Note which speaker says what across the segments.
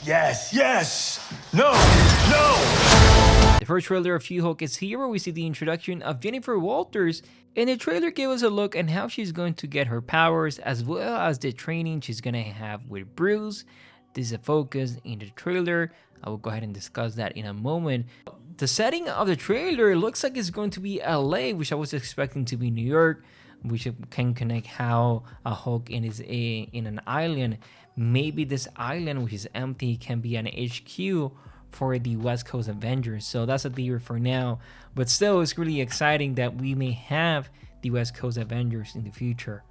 Speaker 1: Yes, yes! No, no!
Speaker 2: The first trailer of She-Hulk is here, where we see the introduction of Jennifer Walters, and the trailer gave us a look at how she's going to get her powers, as well as the training she's going to have with Bruce. This is a focus in the trailer. I will go ahead and discuss that in a moment. The setting of the trailer looks like it's going to be LA, which I was expecting to be New York, which can connect how a Hulk is in an island. Maybe this island, which is empty, can be an HQ for the West Coast Avengers. So that's a theory for now, but still it's really exciting that we may have the West Coast Avengers in the future.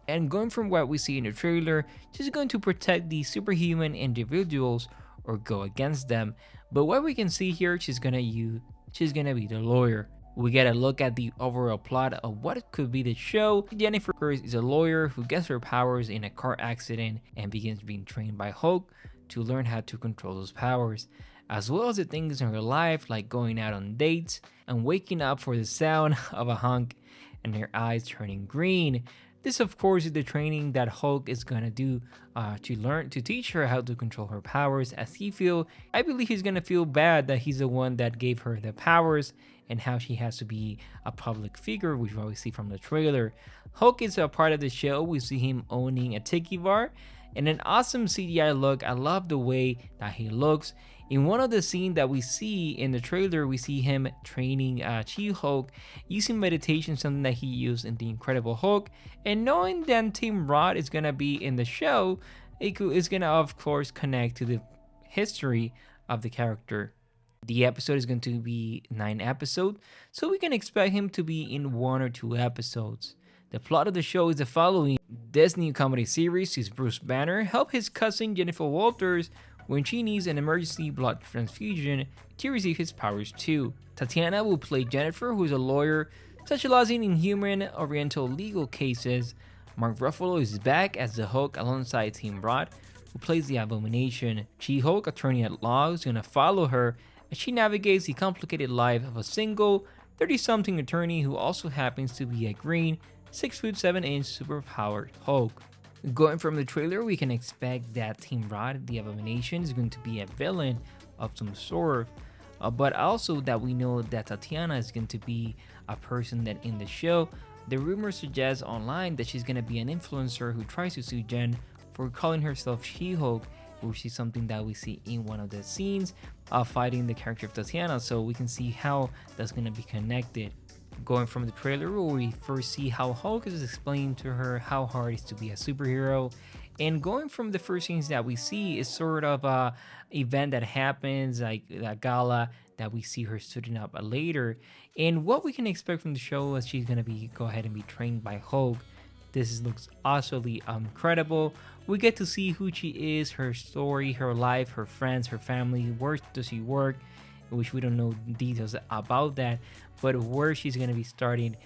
Speaker 2: And going from what we see in the trailer, she's going to protect the superhuman individuals or go against them. But what we can see here, she's gonna be the lawyer. We get a look at the overall plot of what it could be the show. Jennifer is a lawyer who gets her powers in a car accident and begins being trained by Hulk to learn how to control those powers, as well as the things in her life like going out on dates and waking up for the sound of a honk and her eyes turning green. This, of course, is the training that Hulk is gonna do to teach her how to control her powers. I believe he's gonna feel bad that he's the one that gave her the powers, and how she has to be a public figure, which we see from the trailer. Hulk is a part of the show. We see him owning a tiki bar and an awesome CGI look. I love the way that he looks. In one of the scenes that we see in the trailer, we see him training She-Hulk using meditation, something that he used in The Incredible Hulk. And knowing that Tim Roth is going to be in the show, it's going to, of course, connect to the history of the character. The episode is going to be 9 episodes, so we can expect him to be in 1 or 2 episodes. The plot of the show is the following. This new comedy series sees Bruce Banner help his cousin Jennifer Walters when she needs an emergency blood transfusion to receive his powers too. Tatiana will play Jennifer, who is a lawyer specializing in human-oriented legal cases. Mark Ruffalo is back as the Hulk alongside Tim Roth, who plays the Abomination. She-Hulk, attorney at law, is going to follow her as she navigates the complicated life of a single 30-something attorney who also happens to be a green 6'7" superpowered Hulk. Going from the trailer, we can expect that Tim Roth, the Abomination, is going to be a villain of some sort, but also that we know that Tatiana is going to be a person that in the show, the rumor suggests online that she's going to be an influencer who tries to sue Jen for calling herself She-Hulk, which is something that we see in one of the scenes of fighting the character of Tatiana, so we can see how that's going to be connected. Going from the trailer, where we first see how Hulk is explaining to her how hard it is to be a superhero, and going from the first scenes that we see is sort of a event that happens, like a gala that we see her suiting up later, and what we can expect from the show is she's gonna go ahead and be trained by Hulk. This looks absolutely incredible. We get to see who she is, her story, her life, her friends, her family, where does she work, which we don't know details about that, but where she's going to be starting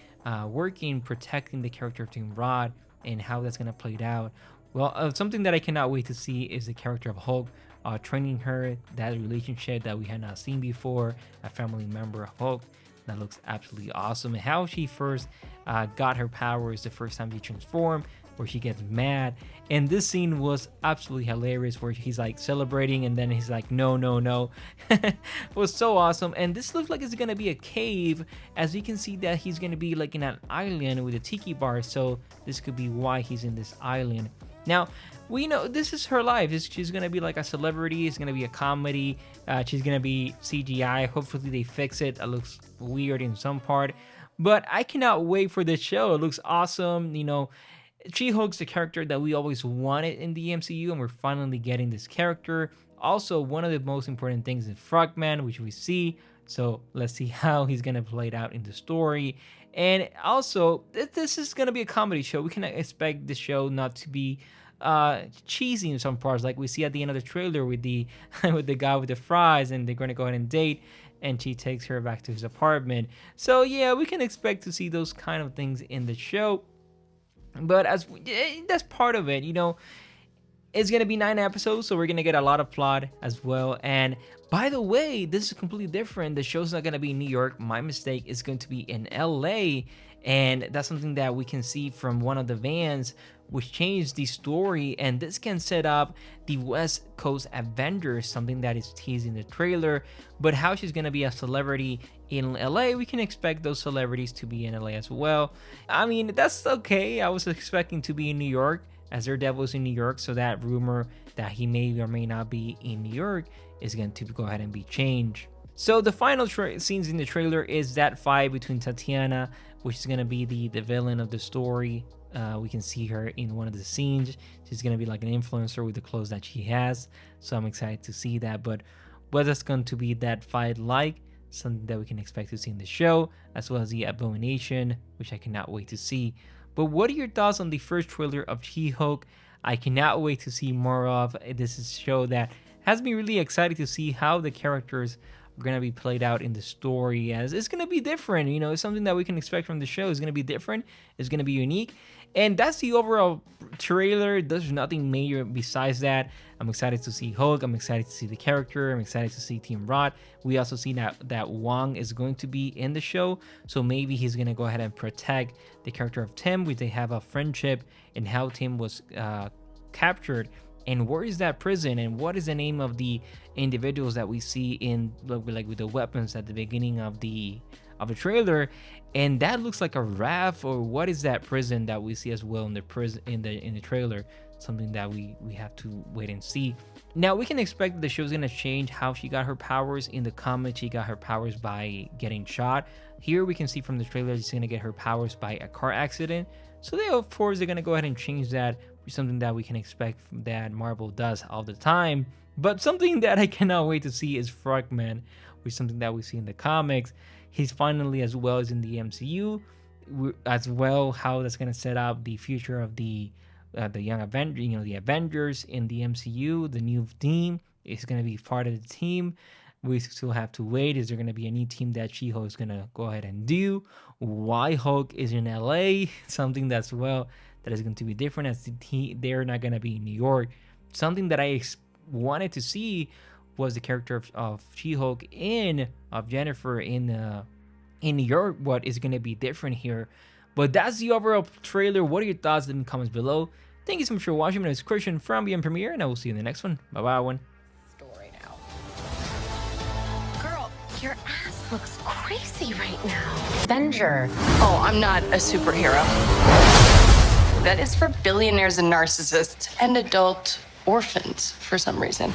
Speaker 2: working, protecting the character of Tim Roth, and how that's going to play out. Well, something that I cannot wait to see is the character of Hulk, training her, that relationship that we had not seen before, a family member of Hulk. That looks absolutely awesome. And how she first got her powers the first time she transformed, where she gets mad. And this scene was absolutely hilarious, where he's like celebrating and then he's like, no, no, no. It was so awesome. And this looks like it's gonna be a cave, as we can see that he's gonna be like in an island with a tiki bar. So this could be why he's in this island. Now, we know this is her life. She's gonna be like a celebrity. It's gonna be a comedy. She's gonna be CGI. Hopefully they fix it. It looks weird in some part, but I cannot wait for this show. It looks awesome. You know, She-Hulk's the character that we always wanted in the MCU, and we're finally getting this character. Also, one of the most important things is Frogman, which we see. So let's see how he's gonna play it out in the story. And also, this is gonna be a comedy show. We can expect the show not to be cheesy in some parts, like we see at the end of the trailer with the with the guy with the fries, and they're gonna go ahead and date, and she takes her back to his apartment. So yeah, we can expect to see those kind of things in the show. But that's part of it, you know. It's gonna be 9 episodes, so we're gonna get a lot of plot as well. And by the way, this is completely different. The show's not gonna be in New York. My mistake. Is going to be in LA, and that's something that we can see from one of the vans, which changed the story. And this can set up the West Coast Avengers, something that is teased in the trailer. But how she's gonna be a celebrity in LA, we can expect those celebrities to be in LA as well. I mean, that's okay. I was expecting to be in New York, as Daredevil is in New York, so that rumor that he may or may not be in New York is going to go ahead and be changed. So the final scenes in the trailer is that fight between Tatiana, which is going to be the villain of the story. We can see her in one of the scenes. She's going to be like an influencer with the clothes that she has, so I'm excited to see that. But what is going to be that fight like? Something that we can expect to see in the show, as well as the Abomination, which I cannot wait to see. But what are your thoughts on the first trailer of She-Hulk? I cannot wait to see more of. This is a show that has me really excited to see how the characters are going to be played out in the story, as it's going to be different. You know, it's something that we can expect from the show. It's going to be different. It's going to be unique. And that's the overall trailer. There's nothing major besides that. I'm excited to see Hulk. I'm excited to see the character. I'm excited to see Tim Roth. We also see that Wong is going to be in the show, so maybe he's going to go ahead and protect the character of Tim, which they have a friendship, and how Tim was captured, and where is that prison, and what is the name of the individuals that we see in, like with the weapons at the beginning of the trailer. And that looks like a raft, or what is that prison that we see as well in the prison in the trailer? Something that we have to wait and see. Now we can expect that the show's gonna change how she got her powers. In the comics, she got her powers by getting shot. Here we can see from the trailer she's gonna get her powers by a car accident. So they, of course, they're gonna go ahead and change that, something that we can expect that Marvel does all the time. But something that I cannot wait to see is Frogman, which is something that we see in the comics. He's finally, as well as in the MCU, as well, how that's gonna set up the future of the young Avenger, you know, the Avengers in the MCU. The new team is gonna be part of the team. We still have to wait. Is there gonna be a new team that She-Hulk is gonna go ahead and do? Why Hulk is in LA? Something that's that is going to be different, as they're not gonna be in New York. Something that I wanted to see was the character of She-Hulk of Jennifer in New York. What is going to be different here? But that's the overall trailer. What are your thoughts in the comments below? Thank you so much for watching. My name is Christian from Beyond Premiere, and I will see you in the next one. Bye-bye, one.
Speaker 3: Story now. Girl, your ass looks crazy right now. Avenger. Oh, I'm not a superhero. That is for billionaires and narcissists and adult orphans for some reason.